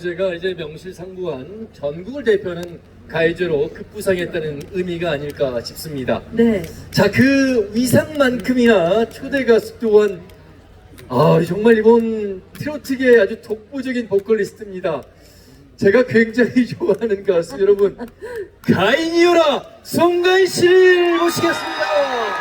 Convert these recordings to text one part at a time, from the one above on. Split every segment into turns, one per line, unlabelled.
제가 이제 명실상부한 전국을 대표하는 가요제로 급부상했다는 의미가 아닐까 싶습니다.
네.
자, 그 위상만큼이나 초대 가수 또한 정말 이번 트로트계의 아주 독보적인 보컬리스트입니다. 제가 굉장히 좋아하는 가수 여러분, 가인이여라 송가인 씨를 모시겠습니다.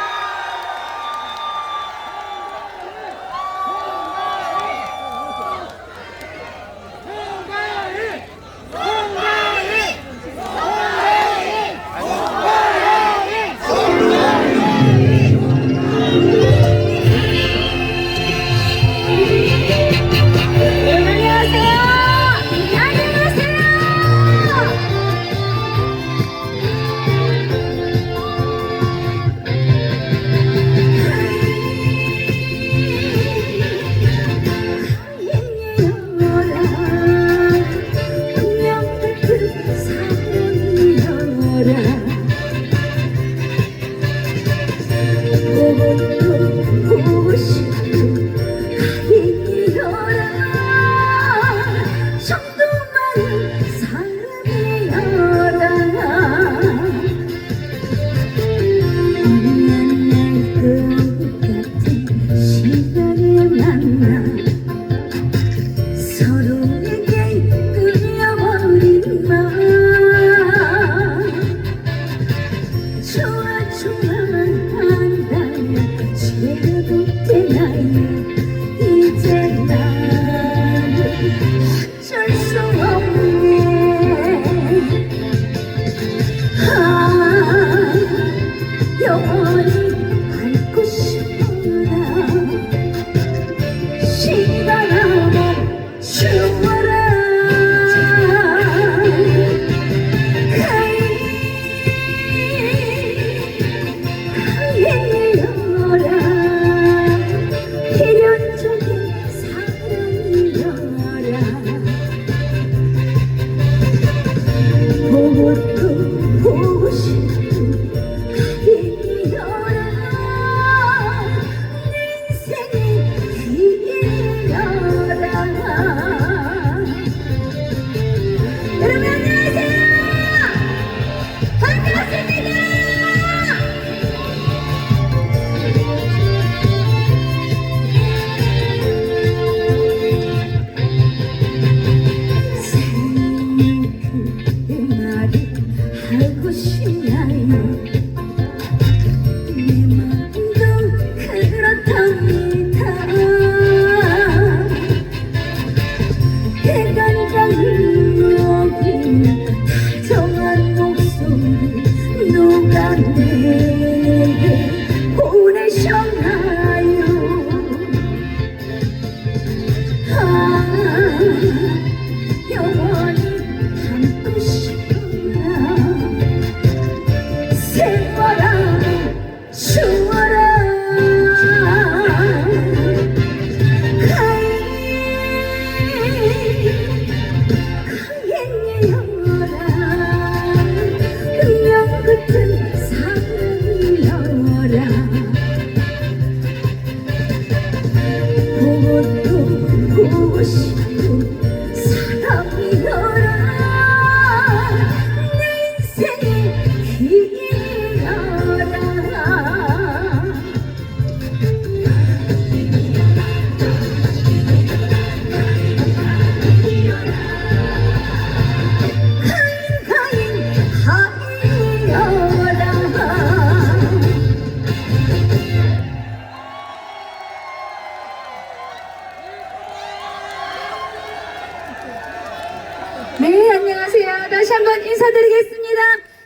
네, 안녕하세요. 다시 한번 인사드리겠습니다.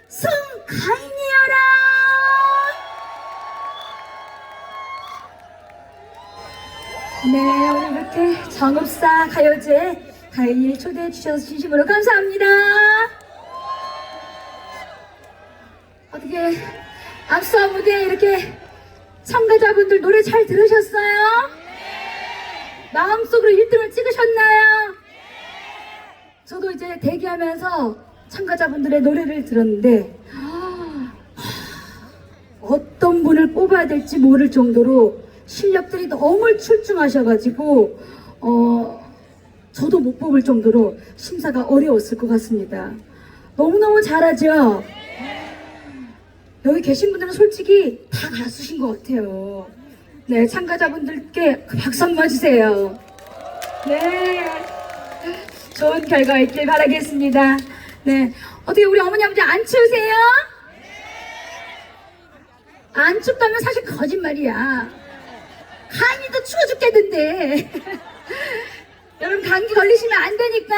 송가인이여라. 네, 오늘 이렇게 정읍사 가요제 가인이를 초대해 주셔서 진심으로 감사합니다. 어떻게 앞서 무대에 이렇게 참가자분들 노래 잘 들으셨어요? 마음속으로 1등을 찍으셨나요? 저도 이제 대기하면서 참가자분들의 노래를 들었는데 어떤 분을 뽑아야 될지 모를 정도로 실력들이 너무 출중하셔가지고 저도 못 뽑을 정도로 심사가 어려웠을 것 같습니다. 너무너무 잘하죠? 여기 계신 분들은 솔직히 다 가수신 것 같아요. 네, 참가자분들께 박수 한번 주세요. 네, 좋은 결과 있길 바라겠습니다. 네, 어떻게 우리 어머니 아버지 안 추우세요? 안 춥다면 사실 거짓말이야. 한이도 추워 죽겠는데. 여러분 감기 걸리시면 안 되니까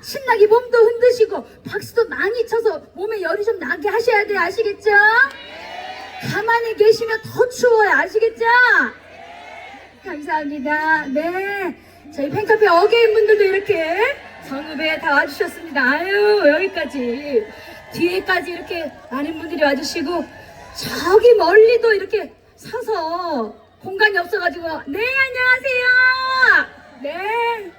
신나게 몸도 흔드시고 박수도 많이 쳐서 몸에 열이 좀 나게 하셔야 돼요. 아시겠죠? 가만히 계시면 더 추워요. 아시겠죠? 감사합니다. 네, 저희 팬카페 어게인 분들도 이렇게 성읍에 다 와주셨습니다. 아유, 여기까지 뒤에까지 이렇게 많은 분들이 와주시고 저기 멀리도 이렇게 서서 공간이 없어가지고 네, 안녕하세요. 네,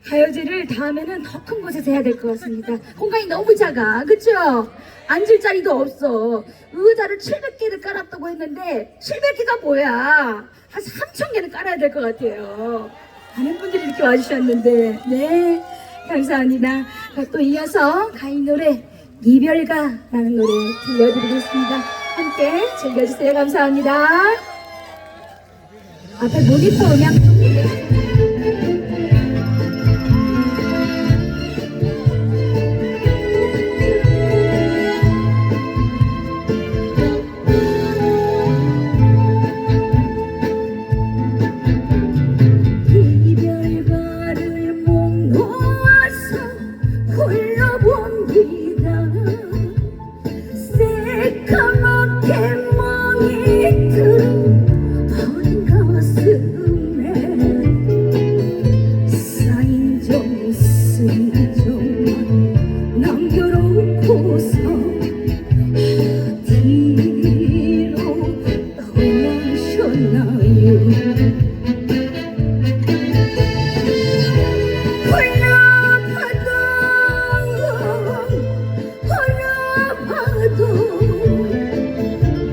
가요제를 다음에는 더 큰 곳에서 해야 될 것 같습니다. 공간이 너무 작아, 그쵸? 앉을 자리도 없어. 의자를 700개를 깔았다고 했는데 700개가 뭐야? 한 3000개는 깔아야 될 것 같아요. 많은 분들이 이렇게 와주셨는데, 네, 감사합니다. 또 이어서 가인 노래 이별가라는 노래 들려드리겠습니다. 함께 즐겨주세요. 감사합니다. 앞에 모니터 음향 좀 내려주세요.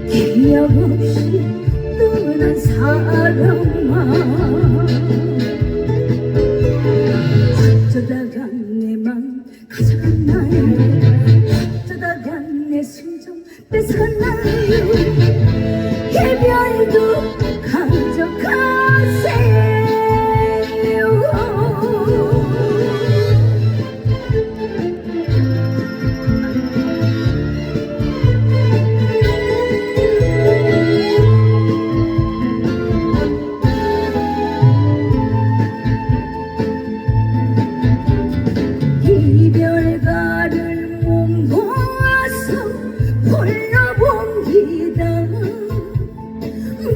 기억 없이 떠난 사람아 어쩌다가 내 맘 가져갔나요 어쩌다가 내 심정 뺏어갔나요 이별도 가져가세요 이별가를 못 놓아서 홀로 봅니다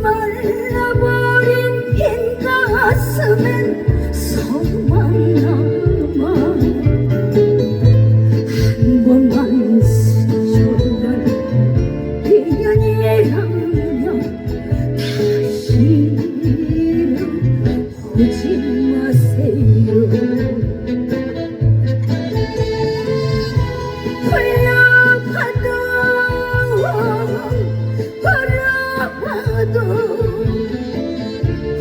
말라버린 빈 가슴엔 서만 남아 한 번만 스쳐간 인연이라면 다시는 오지 마세요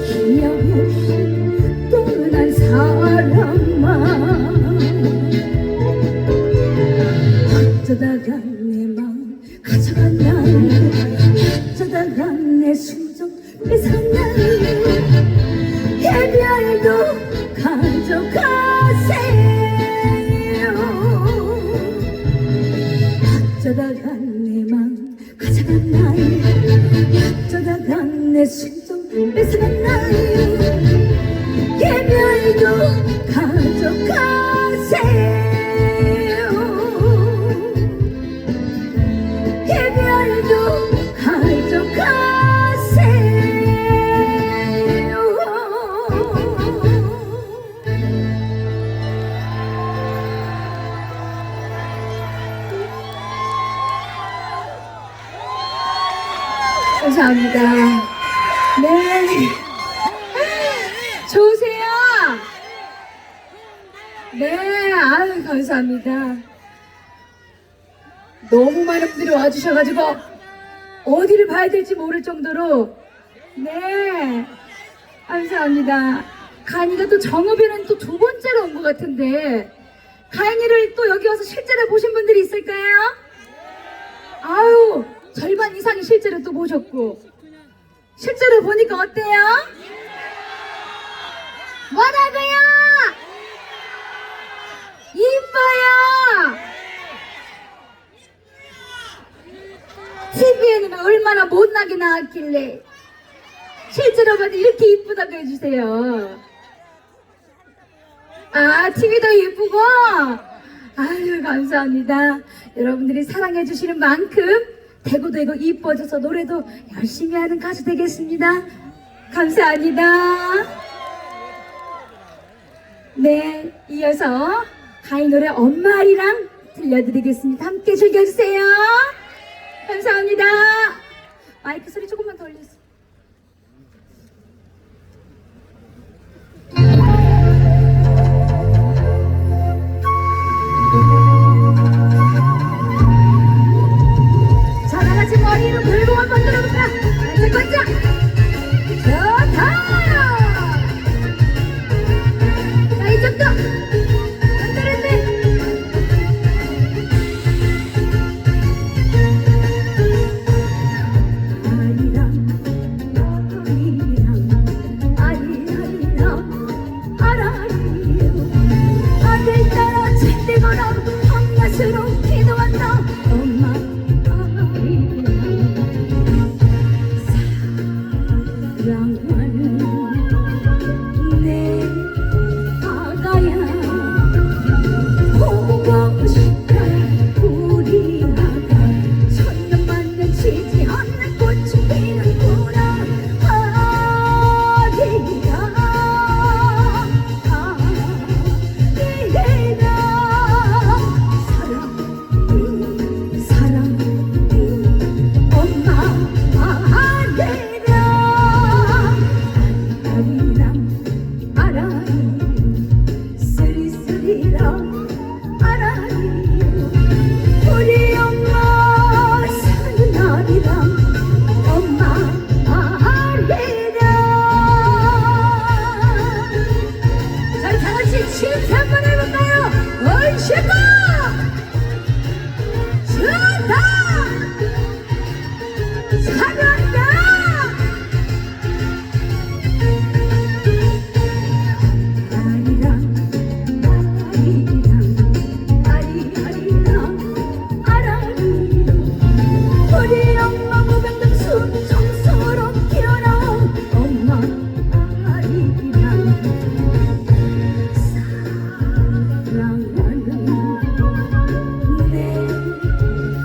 기억 없이 떠난 사람아 어쩌다가 내 마음 가져갔나요 어쩌다가 내 심정 뺏었나요 이별도 가져가세요 어쩌다가 내 마음 가져갔나요 어쩌다가 내 심정 뺏어갔나요 이별도 가져가세요 이별도 가져가세요 감사합니다. 네. 좋으세요? 네, 아유, 감사합니다. 너무 많은 분들이 와주셔가지고, 어디를 봐야 될지 모를 정도로, 네, 감사합니다. 가인이가 또 정읍에는 또 두 번째로 온 것 같은데 가인이를 또 여기 와서 실제로 보신 분들이 있을까요? 아유, 절반 이상이 실제로 또 보셨고 실제로 보니까 어때요? 뭐라고요? 이뻐요. TV에는 얼마나 못나게 나왔길래 실제로 봐도 이렇게 이쁘다고 해주세요. 아, TV도 이쁘고? 아유, 감사합니다. 여러분들이 사랑해주시는 만큼 대구도 이뻐져서 노래도 열심히 하는 가수 되겠습니다. 감사합니다. 네, 이어서 가인 노래 엄마아리랑 들려드리겠습니다. 함께 즐겨주세요. 감사합니다. 마이크 소리 조금만 더 올려주세요. 자, 다같이 머리로 물고 한번 들어볼까? 반짝반짝! 좋다! 자, 이쪽도! 흔들흔들! 아리랑 아라리요 아들 따라 잣대거라 엄마스러운 기도한다 엄마 아리랑 사랑하는 내 아가야 보고 싶다 우리 아가 천년만년 지지 않는 꽃이 피는구나 우리 엄마 사는 날이랑 엄마 아리랑 자, 다같이 칭찬 한번 해볼까요? 얼씨구 좋다 잘한다 우리 엄마 무병장 순정서로 태어나온 엄마 아리랑 사랑하는 내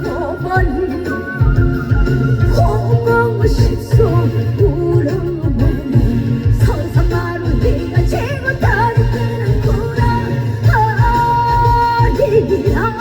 어머니 보고 싶소 울어보니 서산마루 네가 제일 다르구나 아리랑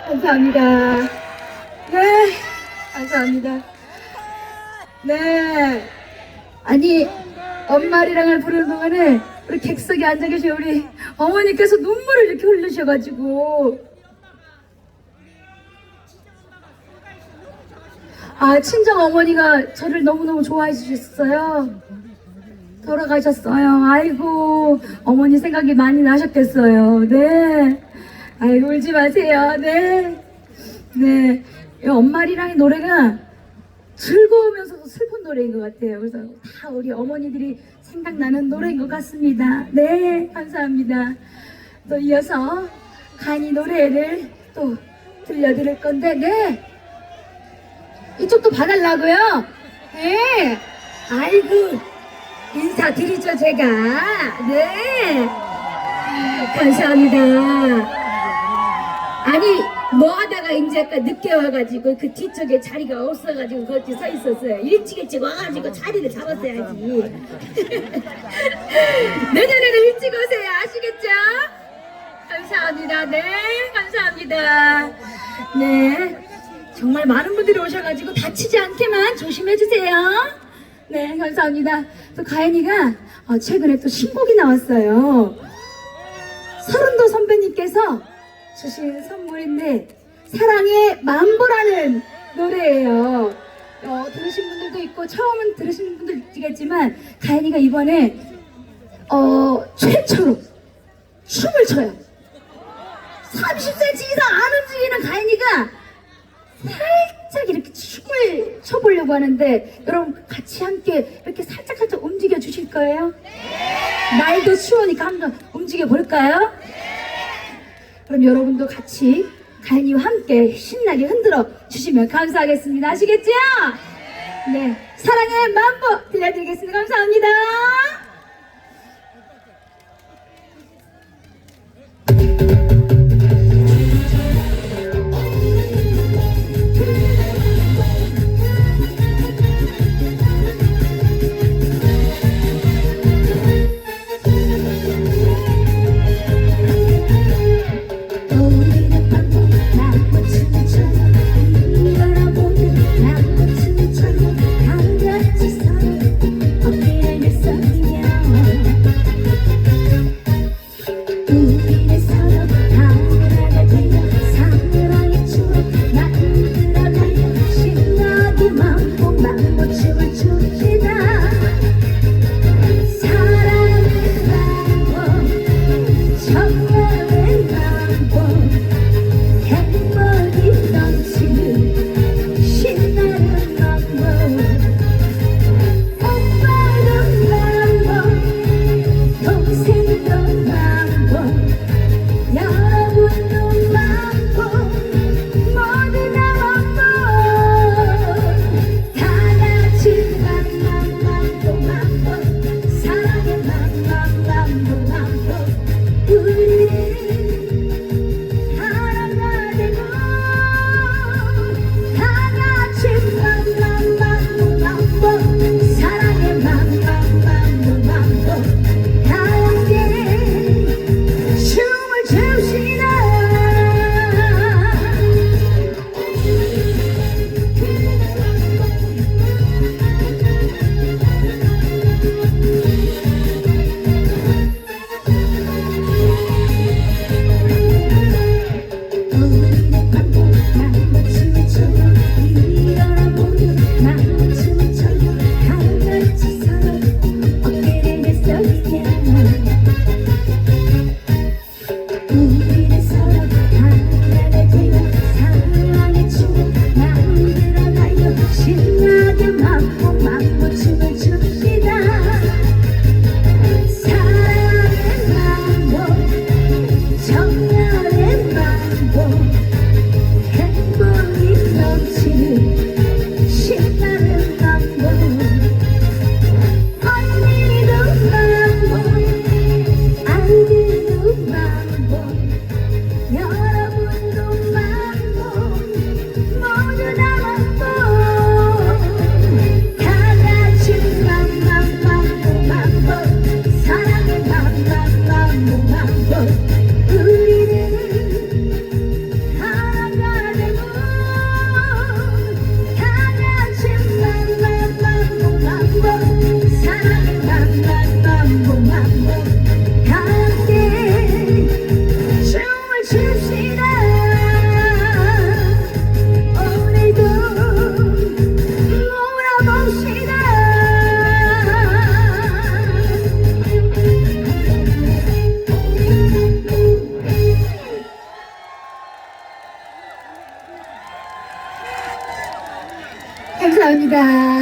감사합니다. 네, 감사합니다. 네, 아니 엄마리랑을 부르는 동안에 우리 객석에 앉아 계신 우리 어머니께서 눈물을 이렇게 흘리셔가지고 친정 어머니가 저를 너무너무 좋아해 주셨어요. 돌아가셨어요. 아이고, 어머니 생각이 많이 나셨겠어요. 네. 아이고, 울지 마세요. 네. 네. 이 엄마리랑의 노래가 즐거우면서도 슬픈 노래인 것 같아요. 그래서 다 우리 어머니들이 생각나는 노래인 것 같습니다. 네. 감사합니다. 또 이어서 간이 노래를 또 들려드릴 건데, 네. 이쪽도 봐달라고요? 네. 아이고, 인사드리죠, 제가. 네. 감사합니다. 아니, 뭐 하다가 이제 아까 늦게 와가지고 그 뒤쪽에 자리가 없어가지고 거기 서 있었어요. 일찍 와가지고 자리를 잡았어야지. 내년에는 일찍 오세요. 아시겠죠? 감사합니다. 네, 감사합니다. 네. 정말 많은 분들이 오셔가지고 다치지 않게만 조심해주세요. 네, 감사합니다. 또 가연이가 최근에 또 신곡이 나왔어요. 서른도 선배님께서 주신 선물인데 사랑의 만보라는 노래예요. 들으신 분들도 있고 처음 들으신 분들도 있겠지만 가연이가 이번에 최초로 춤을 춰요. 30cm 이상 안 움직이는 가연이가 살짝 이렇게 춤을 춰보려고 하는데 여러분 같이 함께 이렇게 살짝 움직여 주실 거예요? 날도 추우니까 한번 움직여 볼까요? 그럼 여러분도 같이 가연이와 함께 신나게 흔들어 주시면 감사하겠습니다. 아시겠죠? 네, 사랑의 만보 들려드리겠습니다. 감사합니다. 어깨를 냈어 감사합니다.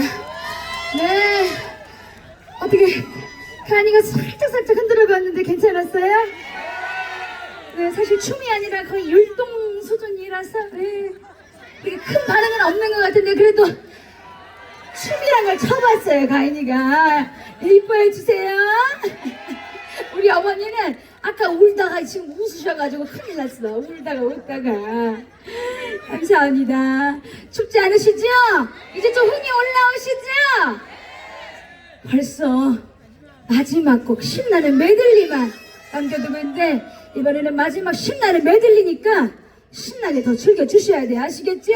네. 어떻게, 가은이가 살짝 흔들어 봤는데 괜찮았어요? 네, 사실 춤이 아니라 거의 율동 수준이라서, 네. 되게 큰 반응은 없는 것 같은데, 그래도 춤이란 걸 쳐봤어요, 가은이가. 네, 이뻐해 주세요. 우리 어머니는 아까 울다가 지금 웃으셔가지고 큰일 났어. 울다가. 감사합니다. 춥지 않으시죠? 이제 좀 흥이 올라오시죠? 벌써 마지막 곡 신나는 메들리만 남겨두고 있는데 이번에는 마지막 신나는 메들리니까 신나게 더 즐겨주셔야 돼요. 아시겠죠?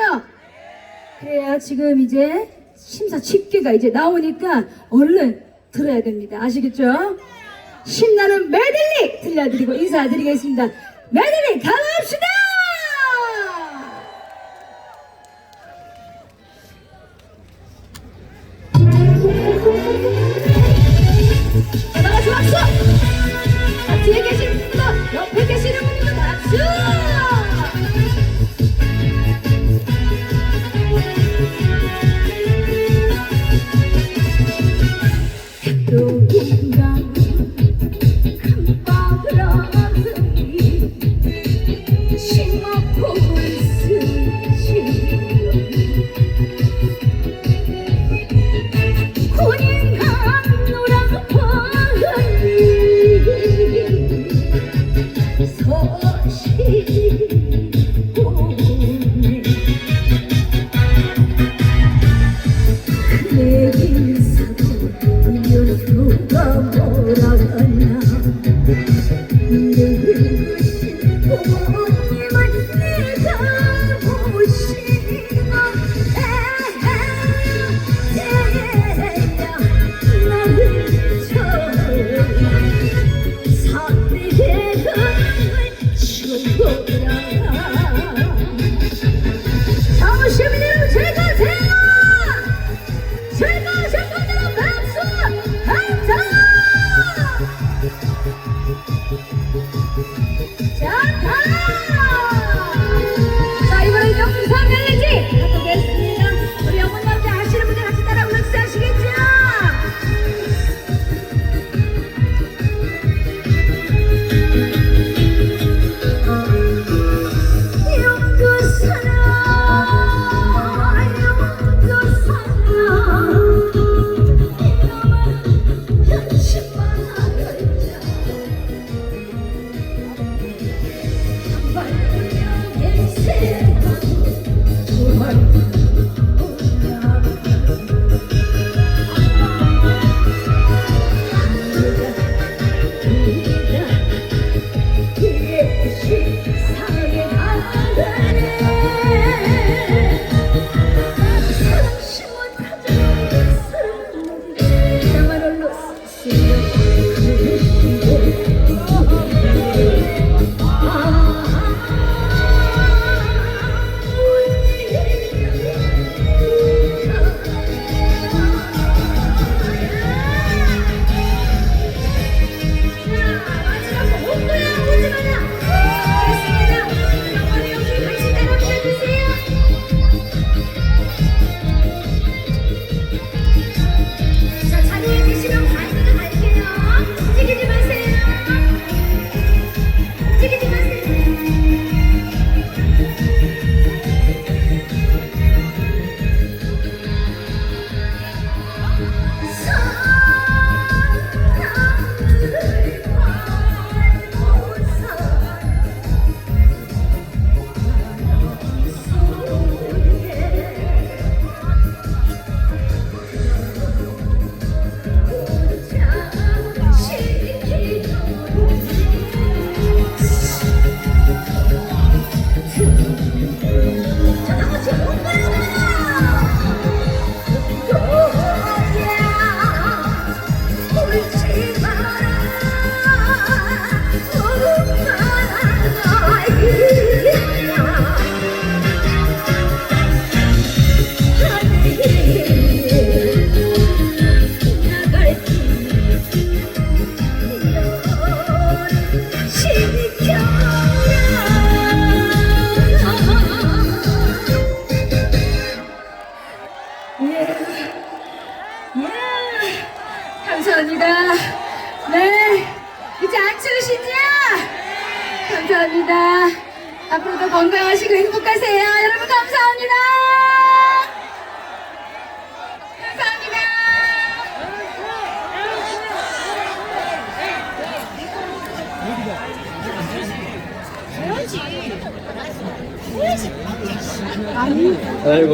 그래야 지금 이제 심사 집계가 이제 나오니까 얼른 들어야 됩니다. 아시겠죠? 신나는 메들리 들려드리고 인사드리겠습니다. 메들리 가봅시다! 자, 나가 박수! 자, 뒤에 계신 분도 옆에 계시는 분도 박수! 누군가 큰 바람이 감사합니다. 앞으로도 건강하시고 행복하세요. 여러분 감사합니다. 감사합니다.
아이고.